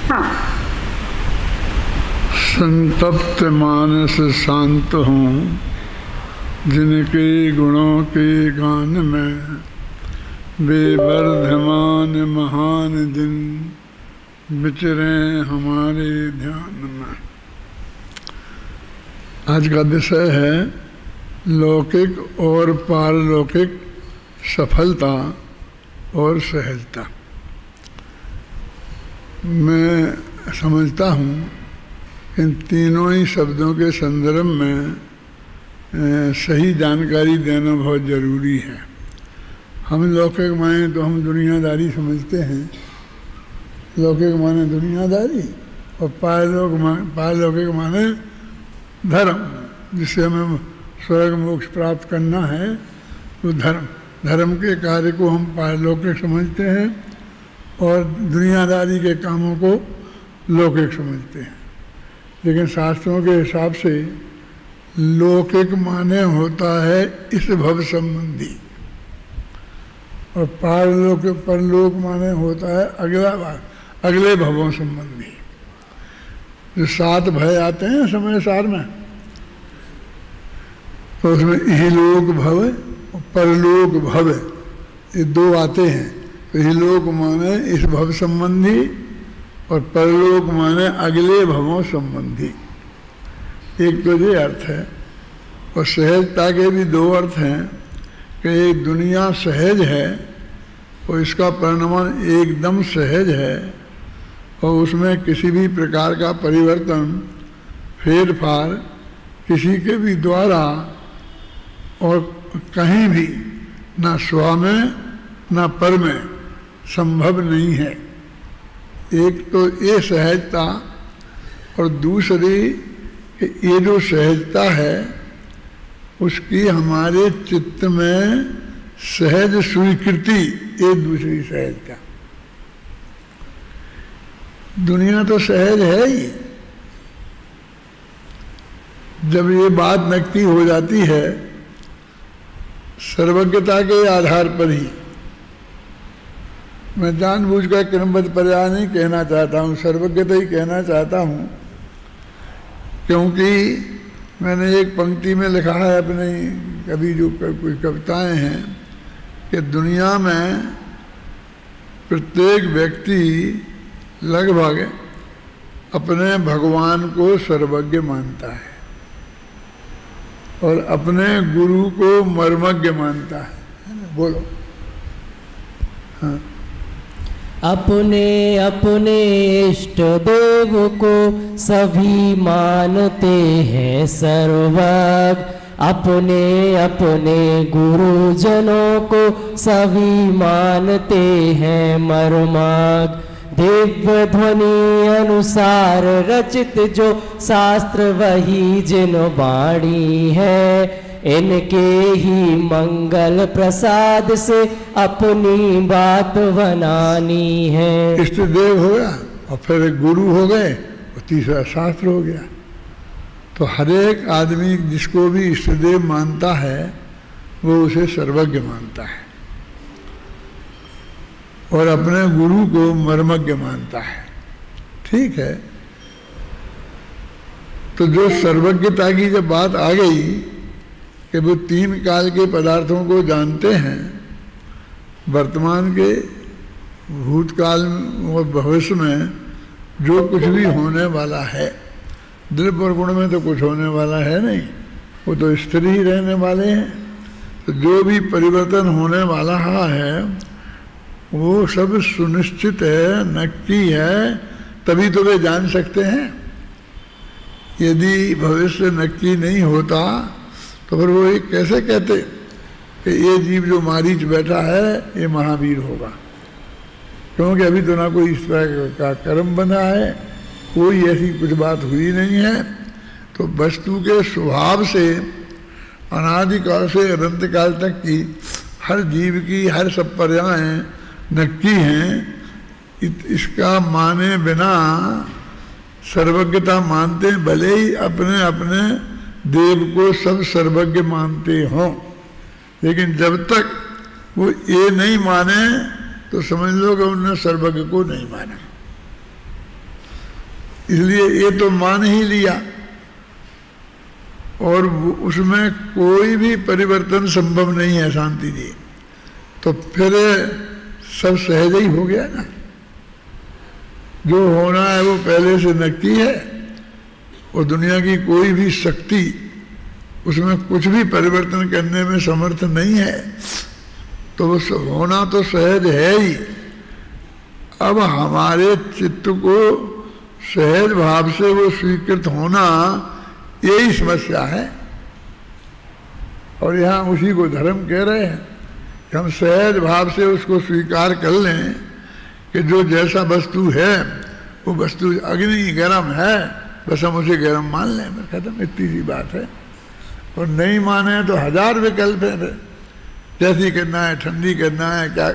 हाँ। संतप्त मानस शांत हूँ, जिनके गुणों के गान में बेवर्धमान महान दिन विचरे हमारे ध्यान में। आज का विषय है लौकिक और पारलौकिक सफलता और सहजता। मैं समझता हूँ इन तीनों ही शब्दों के संदर्भ में सही जानकारी देना बहुत ज़रूरी है। हम लौकिक माने तो हम दुनियादारी समझते हैं, लौकिक माने दुनियादारी, और पारलौकिक माने धर्म, जिससे हमें स्वर्ग मोक्ष प्राप्त करना है। तो धर्म के कार्य को हम पारलौकिक समझते हैं और दुनियादारी के कामों को लौकिक समझते हैं। लेकिन शास्त्रों के हिसाब से लौकिक माने होता है इस भव संबंधी, और परलोक माने होता है अगले भवों संबंधी। जो 7 भय आते हैं समय सार में, तो उसमें इहलोक भव और परलोक भव, ये 2 आते हैं। तो इहलोक माने इस भव संबंधी और परलोक माने अगले भवों संबंधी। एक तो ये अर्थ है। और सहजता के भी 2 अर्थ हैं कि एक दुनिया सहज है और इसका परिणमन एकदम सहज है, और उसमें किसी भी प्रकार का परिवर्तन फेरफार किसी के भी द्वारा और कहीं भी ना स्व में ना पर में संभव नहीं है। एक तो ये सहजता, और दूसरी ये जो सहजता है उसकी हमारे चित्त में सहज स्वीकृति, ये दूसरी सहजता। दुनिया तो सहज है ही, जब ये बात नक्की हो जाती है सर्वज्ञता के आधार पर ही। मैं जानबूझकर क्रमबद्ध पर्याय नहीं कहना चाहता हूँ, सर्वज्ञता ही कहना चाहता हूँ, क्योंकि मैंने एक पंक्ति में लिखा है अपनी कभी जो कोई कविताएं हैं कि दुनिया में प्रत्येक व्यक्ति लगभग अपने भगवान को सर्वज्ञ मानता है और अपने गुरु को मर्मज्ञ मानता है ना? बोलो। हाँ। अपने अपने इष्ट देव को सभी मानते हैं सर्वज्ञ, अपने अपने गुरुजनों को सभी मानते हैं मर्मज्ञ। दिव्य ध्वनि अनुसार रचित जो शास्त्र वही जिन वाणी है, इनके ही मंगल प्रसाद से अपनी बात बनानी है। इष्ट देव हो गया और फिर गुरु हो गए और तीसरा शास्त्र हो गया। तो हर एक आदमी जिसको भी इष्ट देव मानता है वो उसे सर्वज्ञ मानता है और अपने गुरु को मर्मज्ञ मानता है। ठीक है। तो जो सर्वज्ञता की जब बात आ गई कि वो 3 काल के पदार्थों को जानते हैं, वर्तमान के, भूतकाल और भविष्य में जो कुछ भी होने वाला है, द्रव्य और गुण में तो कुछ होने वाला है नहीं, वो तो स्थिर ही रहने वाले हैं। तो जो भी परिवर्तन होने वाला है वो सब सुनिश्चित है, नक्की है, तभी तो वे जान सकते हैं। यदि भविष्य नक्की नहीं होता तो फिर वो ये कैसे कहते कि ये जीव जो मारीच बैठा है ये महावीर होगा, क्योंकि अभी तो ना कोई इस तरह का कर्म बना है, कोई ऐसी कुछ बात हुई नहीं है। तो वस्तु के स्वभाव से अनादिकाल से अनंत काल तक की हर जीव की हर सब पर्यायें नक्की हैं। इसका माने बिना सर्वज्ञता मानते, भले ही अपने अपने देव को सब सर्वज्ञ मानते हों, लेकिन जब तक वो ये नहीं माने तो समझ लो कि उन्होंने सर्वज्ञ को नहीं माना। इसलिए ये तो मान ही लिया और उसमें कोई भी परिवर्तन संभव नहीं है शांति जी, तो फिर सब सहज ही हो गया ना। जो होना है वो पहले से नक्की है और दुनिया की कोई भी शक्ति उसमें कुछ भी परिवर्तन करने में समर्थ नहीं है, तो वो होना तो सहज है ही। अब हमारे चित्त को सहज भाव से वो स्वीकृत होना, यही समस्या है। और यहाँ उसी को धर्म कह रहे हैं कि हम सहज भाव से उसको स्वीकार कर लें कि जो जैसा वस्तु है वो वस्तु अग्नि गर्म है, बस हम उसे गर्म मान लें, बस खत्म, इतनी सी बात है। और नहीं माने तो हजार विकल्प है, कैसी करना है, ठंडी करना है, क्या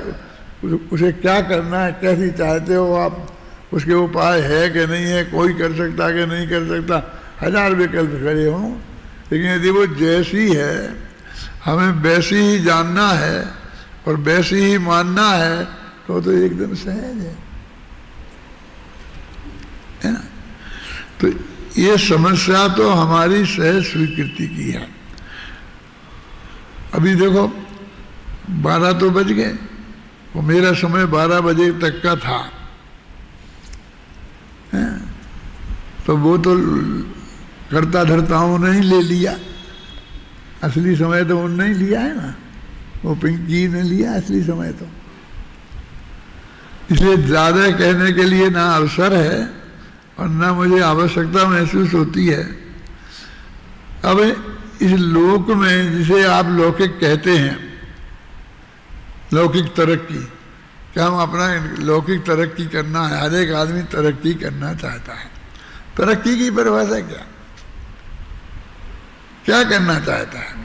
उसे क्या करना है, कैसी चाहते हो आप, उसके उपाय है कि नहीं है, कोई कर सकता कि नहीं कर सकता, हजार विकल्प खड़े हों। लेकिन यदि वो जैसी है हमें वैसी ही जानना है और वैसी ही मानना है तो एकदम सहज है ना। तो ये समस्या तो हमारी सहज स्वीकृति की है। अभी देखो 12 तो बज गए, वो मेरा समय 12 बजे तक का था, तो वो तो करता धरताओं ने ही ले लिया, असली समय तो उन्होंने ही लिया है ना, वो पिंकी ने लिया असली समय तो। इसलिए ज़्यादा कहने के लिए ना अवसर है और ना मुझे आवश्यकता महसूस होती है। अब इस लोक में जिसे आप लौकिक कहते हैं, लौकिक तरक्की, क्या हम अपना लौकिक तरक्की करना है? हर एक आदमी तरक्की करना चाहता है। तरक्की की परिभाषा क्या, क्या करना चाहता है?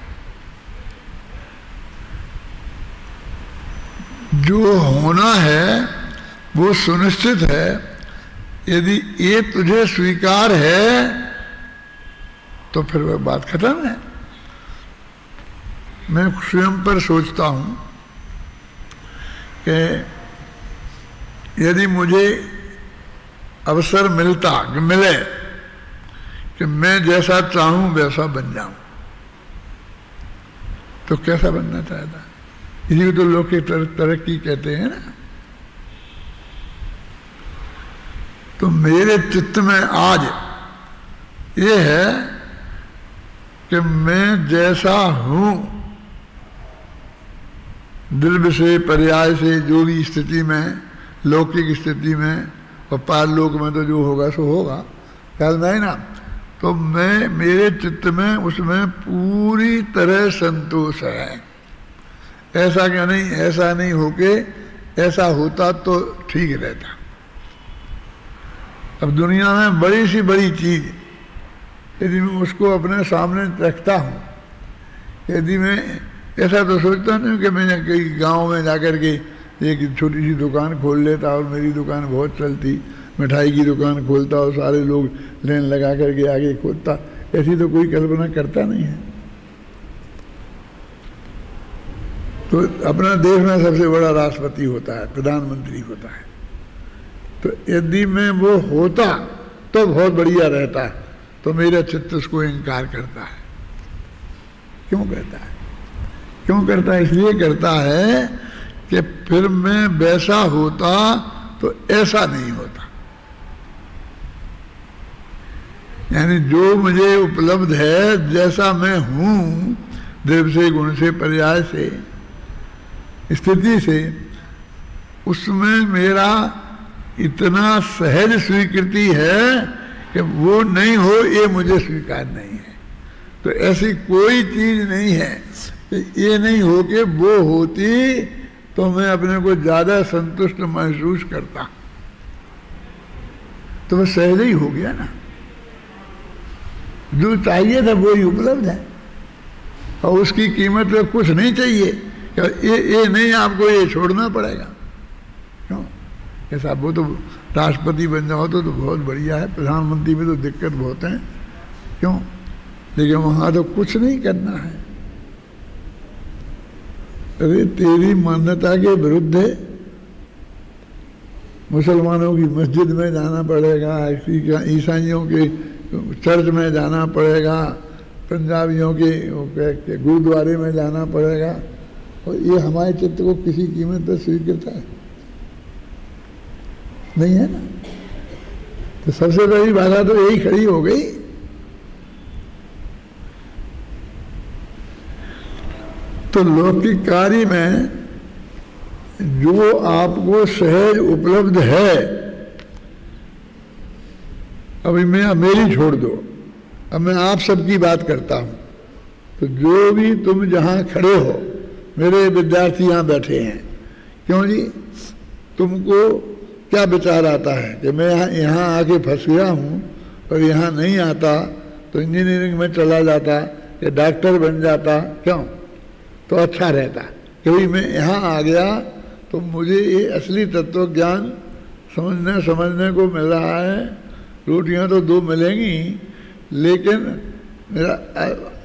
जो होना है वो सुनिश्चित है, यदि ये तुझे स्वीकार है तो फिर वह बात खत्म है। मैं स्वयं पर सोचता हूं कि यदि मुझे अवसर मिले कि मैं जैसा चाहूं वैसा बन जाऊं, तो कैसा बनना चाहता? इसी को तो लोग की तरक्की कहते हैं ना। तो मेरे चित्त में आज ये है कि मैं जैसा हूं, दिल से पर्याय से जो भी स्थिति में, लौकिक स्थिति में और पारलोक में तो जो होगा सो होगा, ख्याल नहीं ना। तो मैं, मेरे चित्त में उसमें पूरी तरह संतोष है। ऐसा क्या नहीं, ऐसा नहीं होके ऐसा होता तो ठीक रहता। अब दुनिया में बड़ी सी बड़ी चीज यदि मैं उसको अपने सामने रखता हूँ, यदि मैं ऐसा तो सोचता नहीं कि मैं कहीं गांव में जाकर के एक छोटी सी दुकान खोल लेता और मेरी दुकान बहुत चलती, मिठाई की दुकान खोलता और सारे लोग लाइन लगा करके आगे खोलता, ऐसी तो कोई कल्पना करता नहीं है। तो अपना देश में सबसे बड़ा राष्ट्रपति होता है, प्रधानमंत्री होता है। तो यदि मैं वो होता तो बहुत बढ़िया रहता, तो मेरा चित्त उसको इनकार करता है। क्यों करता है? क्यों करता है? इसलिए करता है कि फिर मैं वैसा होता तो ऐसा नहीं होता। यानी जो मुझे उपलब्ध है, जैसा मैं हूं, देव से, गुण से, पर्याय से, स्थिति से, उसमें मेरा इतना सहज स्वीकृति है कि वो नहीं हो ये मुझे स्वीकार नहीं है। तो ऐसी कोई चीज नहीं है कि ये नहीं हो के वो होती तो मैं अपने को ज्यादा संतुष्ट महसूस करता, तो वह सहज ही हो गया ना। जो चाहिए था वो ही उपलब्ध है और उसकी कीमत में कुछ नहीं चाहिए। ये नहीं, आपको ये छोड़ना पड़ेगा। क्यों? ऐसा वो तो राष्ट्रपति बन जाओ तो बहुत बढ़िया है, प्रधानमंत्री में तो दिक्कत बहुत है। क्यों? लेकिन वहां तो कुछ नहीं करना है। अरे तेरी मान्यता के विरुद्ध है, मुसलमानों की मस्जिद में जाना पड़ेगा, ईसाइयों के चर्च में जाना पड़ेगा, पंजाबियों के गुरुद्वारे में जाना पड़ेगा, और ये हमारे चित्त को किसी कीमत पर स्वीकृत है नहीं है ना। तो सबसे बड़ी बाधा तो यही खड़ी हो गई। तो लौकिक कार्य में जो आपको सहज उपलब्ध है, अभी मैं मेरी छोड़ दो, अब मैं आप सबकी बात करता हूं। तो जो भी तुम जहां खड़े हो, मेरे विद्यार्थी यहां बैठे हैं, क्यों जी, तुमको क्या विचार आता है कि मैं यहाँ आके फंस गया हूँ और यहाँ नहीं आता तो इंजीनियरिंग में चला जाता या डॉक्टर बन जाता, क्यों, तो अच्छा रहता कि भाई मैं यहाँ आ गया तो मुझे ये असली तत्व ज्ञान समझने को मिल रहा है। रोटियाँ तो 2 मिलेंगी, लेकिन मेरा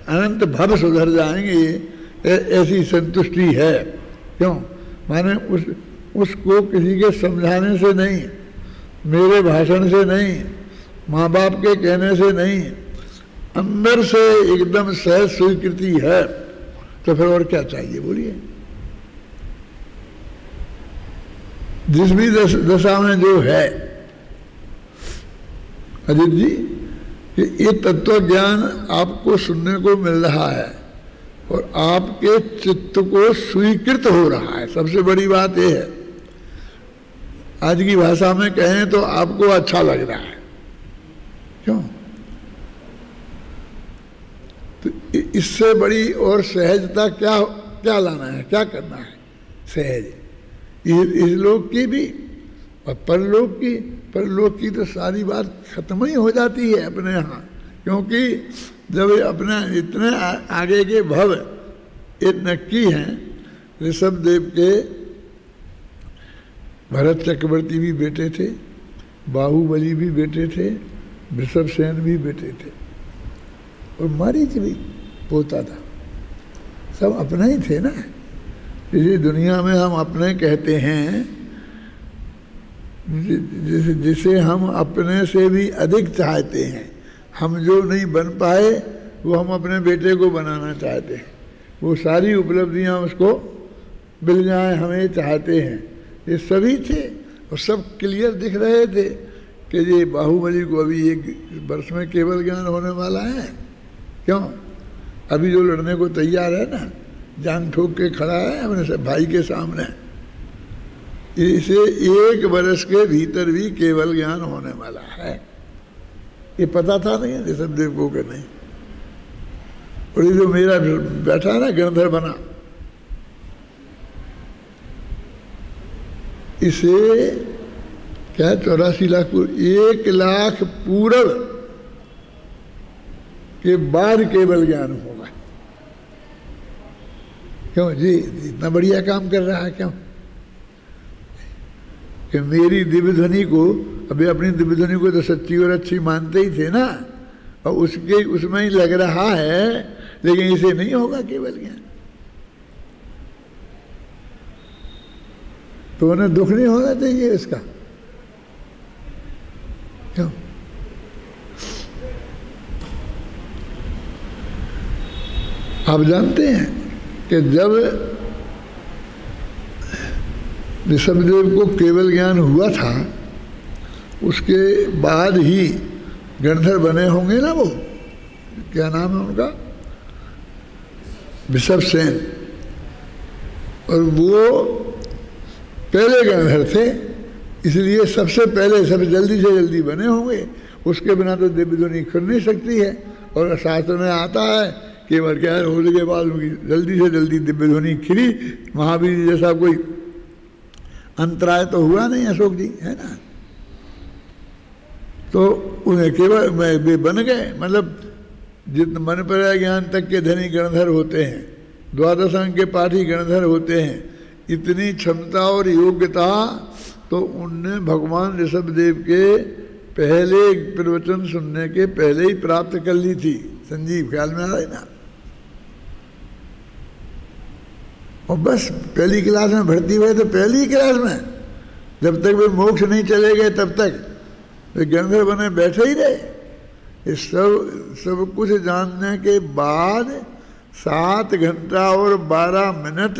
अनंत भव सुधर जाएंगे, ऐसी संतुष्टि है। क्यों, माने उसको किसी के समझाने से नहीं, मेरे भाषण से नहीं, माँ बाप के कहने से नहीं, अंदर से एकदम सहज स्वीकृति है। तो फिर और क्या चाहिए बोलिए। जिस भी दशा में जो है अजीत जी, कि ये तत्व ज्ञान आपको सुनने को मिल रहा है और आपके चित्त को स्वीकृत हो रहा है। सबसे बड़ी बात यह है, आज की भाषा में कहें तो आपको अच्छा लग रहा है। क्यों, तो इससे बड़ी और सहजता क्या लाना है, क्या करना है। सहज इस लोक की भी और परलोक की तो सारी बात खत्म ही हो जाती है अपने यहाँ। क्योंकि जब अपने इतने आगे के भव ये नक्की हैं, ऋषभ देव के भरत चक्रवर्ती भी बेटे थे, बाहुबली भी बेटे थे, वृषभ सेन भी बेटे थे, और मारीच भी पोता था। सब अपना ही थे ना। इसी दुनिया में हम अपने कहते हैं, जिसे हम अपने से भी अधिक चाहते हैं। हम जो नहीं बन पाए वो हम अपने बेटे को बनाना चाहते हैं। वो सारी उपलब्धियां उसको मिल जाएं, हमें चाहते हैं। ये सभी थे और सब क्लियर दिख रहे थे कि ये बाहुबली को अभी 1 वर्ष में केवल ज्ञान होने वाला है। क्यों, अभी जो लड़ने को तैयार है ना, जान ठोक के खड़ा है अपने भाई के सामने, इसे 1 वर्ष के भीतर भी केवल ज्ञान होने वाला है। ये पता था नहीं ऋषभ देव को कि नहीं। और ये जो मेरा बैठा ना गणधर बना, इसे क्या 84 लाख 1 लाख पूरब के बाद केवल ज्ञान होगा। क्यों जी, इतना बढ़िया काम कर रहा है। क्यों कि मेरी दिव्य ध्वनि को, अभी अपनी दिव्य ध्वनि को तो सच्ची और अच्छी मानते ही थे ना, और उसमें ही लग रहा है, लेकिन इसे नहीं होगा केवल ज्ञान। तो उन्हें दुख नहीं होना चाहिए इसका। क्यों, आप जानते हैं कि जब ऋषभदेव को केवल ज्ञान हुआ था, उसके बाद ही गणधर बने होंगे ना, वो क्या नाम है उनका, ऋषभ सेन, और वो पहले गणधर थे, इसलिए सबसे पहले सब जल्दी से जल्दी बने होंगे। उसके बिना तो दिव्य ध्वनि खुल नहीं सकती है। और शास्त्र में आता है केवल ज्ञान होने के बाद उनकी जल्दी से जल्दी दिव्य ध्वनि खिली। महावीर जैसा कोई अंतराय तो हुआ नहीं अशोक जी, है ना। तो उन्हें केवल वे बन गए, मतलब जितने मन पर ज्ञान तक के धनी गणधर होते हैं, 12 अंक के पाठी गणधर होते हैं। इतनी क्षमता और योग्यता तो उनने भगवान ऋषभदेव के पहले प्रवचन सुनने के पहले ही प्राप्त कर ली थी। संजीव, ख्याल में आ रहा है ना। और बस पहली क्लास में भर्ती हुए तो पहली क्लास में जब तक वे मोक्ष नहीं चले गए तब तक वे गंधर्व बने बैठे ही रहे। ये सब कुछ जानने के बाद 7 घंटा और 12 मिनट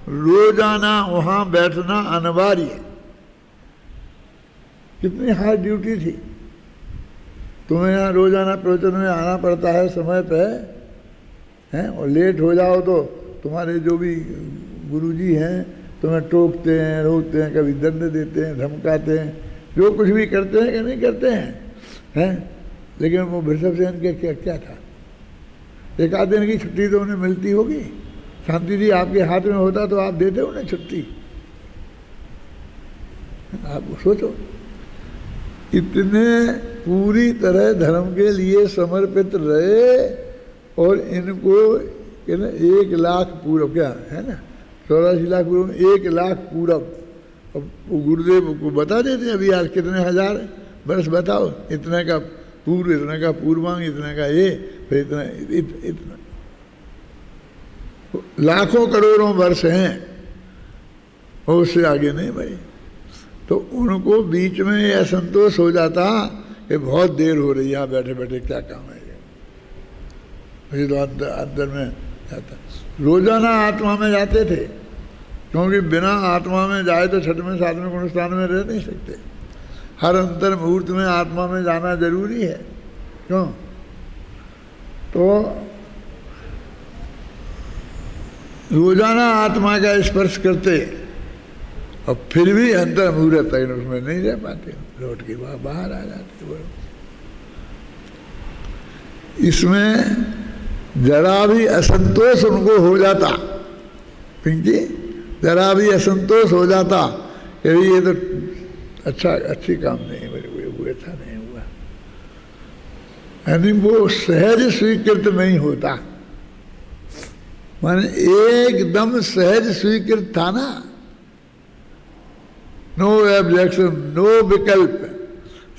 रोजाना वहां बैठना अनिवार्य है। कितनी हार्ड ड्यूटी थी। तुम्हें यहाँ रोजाना प्रवचन में आना पड़ता है समय पे, हैं, और लेट हो जाओ तो तुम्हारे जो भी गुरुजी हैं तुम्हें टोकते हैं, रोकते हैं, कभी दंड देते हैं, धमकाते हैं, जो कुछ भी करते हैं कि नहीं करते हैं। लेकिन वो वृषभसेन के क्या था, 1 आध दिन की छुट्टी तो उन्हें मिलती होगी। शांति जी आपके हाथ में होता तो आप देते उन्हें छुट्टी। आप सोचो, इतने पूरी तरह धर्म के लिए समर्पित रहे और इनको 1 लाख पूरब, क्या है ना, 84 लाख पूरब, 1 लाख पूरब। अब गुरुदेव को बता देते अभी यार कितने हजार वर्ष बताओ, इतने का पूर्व, इतने का पूर्वांग, इतने का ये, फिर इतना लाखों करोड़ों वर्ष हैं और उससे आगे नहीं भाई। तो उनको बीच में यह असंतोष हो जाता कि बहुत देर हो रही है, यहाँ बैठे बैठे क्या काम है। मुझे तो अंदर में जाता, रोजाना आत्मा में जाते थे, क्योंकि बिना आत्मा में जाए तो 6वें 7वें गुणस्थान में रह नहीं सकते। हर अंतर मुहूर्त में आत्मा में जाना जरूरी है। क्यों? तो रोजाना आत्मा का स्पर्श करते और फिर भी अंतर मुहूर्त तक उसमें नहीं रह पाते, लौट के बाहर आ जाते। इसमें जरा भी असंतोष उनको हो जाता, पिंकी, जरा भी असंतोष हो जाता कि ये तो अच्छी काम नहीं है, मेरे को अच्छा नहीं हुआ, यानी वो सहज स्वीकृत नहीं होता। माने एकदम सहज स्वीकृत था ना, नो ऑब्जेक्शन, नो विकल्प।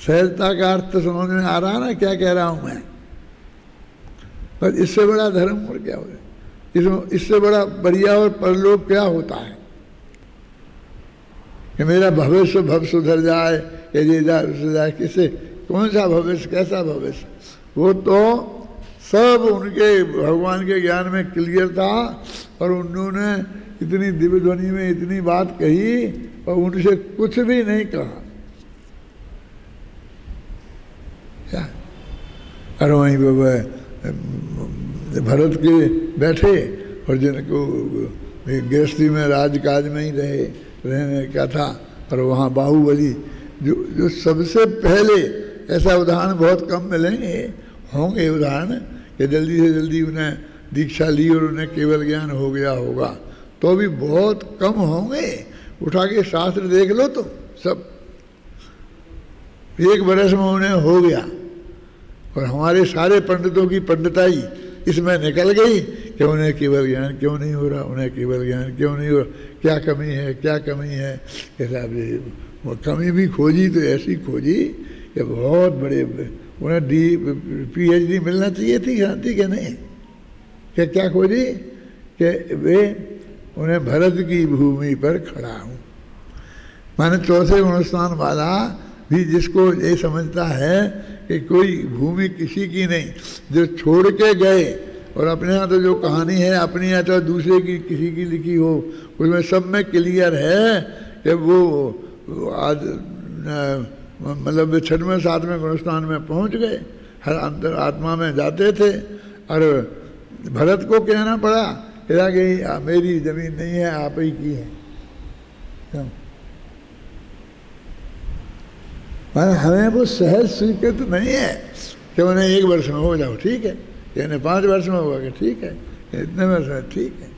सहजता का अर्थ समझ में आ रहा ना क्या कह रहा हूं मैं? पर इससे बड़ा धर्म और क्या हो, इससे बड़ा बढ़िया और परलोक क्या होता है कि मेरा भविष्य भव सुधर जाए, कि ये जाए, किससे, कौन सा भविष्य, कैसा भविष्य? वो तो सब उनके भगवान के ज्ञान में क्लियर था और उन्होंने इतनी दिव्य ध्वनि में इतनी बात कही और उनसे कुछ भी नहीं कहा। क्या? और वहीं भरत के बैठे और जिनको गृहस्थी में राजकाज में ही रहने का था, और वहाँ बाहुबली जो सबसे पहले, ऐसा उदाहरण बहुत कम मिलेंगे, होंगे उदाहरण कि जल्दी से जल्दी उन्हें दीक्षा ली और उन्हें केवल ज्ञान हो गया होगा, तो भी बहुत कम होंगे। उठा के शास्त्र देख लो तो सब 1 बरस में उन्हें हो गया। और हमारे सारे पंडितों की पंडिताई इसमें निकल गई कि उन्हें केवल ज्ञान क्यों नहीं हो रहा, उन्हें केवल ज्ञान क्यों नहीं हो रहा, क्या कमी है, क्या कमी है। वो कमी भी खोजी तो ऐसी खोजी कि बहुत बड़े, उन्हें PhD मिलना चाहिए थी, शांति के नहीं। क्या खोजी कि वे उन्हें भरत की भूमि पर खड़ा हूँ। माने 4थे गुणस्थान वाला भी जिसको ये समझता है कि कोई भूमि किसी की नहीं, जो छोड़ के गए और अपने यहाँ तो जो कहानी है अपनी या तो दूसरे की किसी की लिखी हो, उसमें सब में क्लियर है कि वो आज मतलब 6वें 7वें गुणस्थान में पहुँच गए, हर अंतर आत्मा में जाते थे। और भरत को कहना पड़ा कि मेरी जमीन नहीं है, आप ही की है। क्यों? हमें वो सहज स्वीकृत नहीं है कि उन्हें 1 वर्ष में हो जाओ, ठीक है, यानी 5 वर्ष में होगा कि ठीक है, इतने वर्ष में ठीक है।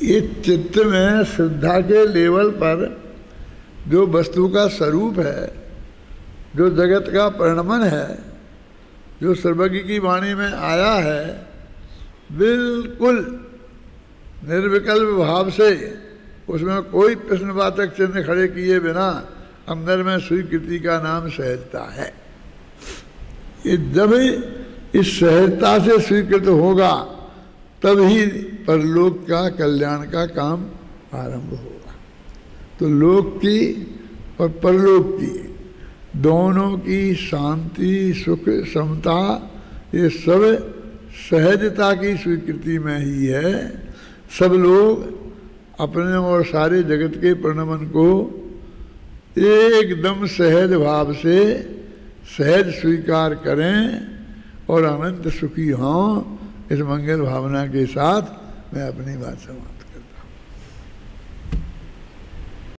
ये चित्त में श्रद्धा के लेवल पर जो वस्तु का स्वरूप है, जो जगत का परिणमन है, जो सर्वज्ञ की वाणी में आया है, बिल्कुल निर्विकल्प भाव से, उसमें कोई प्रश्नवाचक चिन्ह खड़े किए बिना अंदर में स्वीकृति का नाम सहजता है। ये जब इस सहजता से स्वीकृत होगा तभी परलोक का कल्याण का काम आरंभ होगा। तो लोक की और परलोक की दोनों की शांति सुख समता ये सब सहजता की स्वीकृति में ही है। सब लोग अपने और सारे जगत के परिणमन को एकदम सहज भाव से सहज स्वीकार करें और अनंत सुखी हों। इस मंगल भावना के साथ मैं अपनी बात समाप्त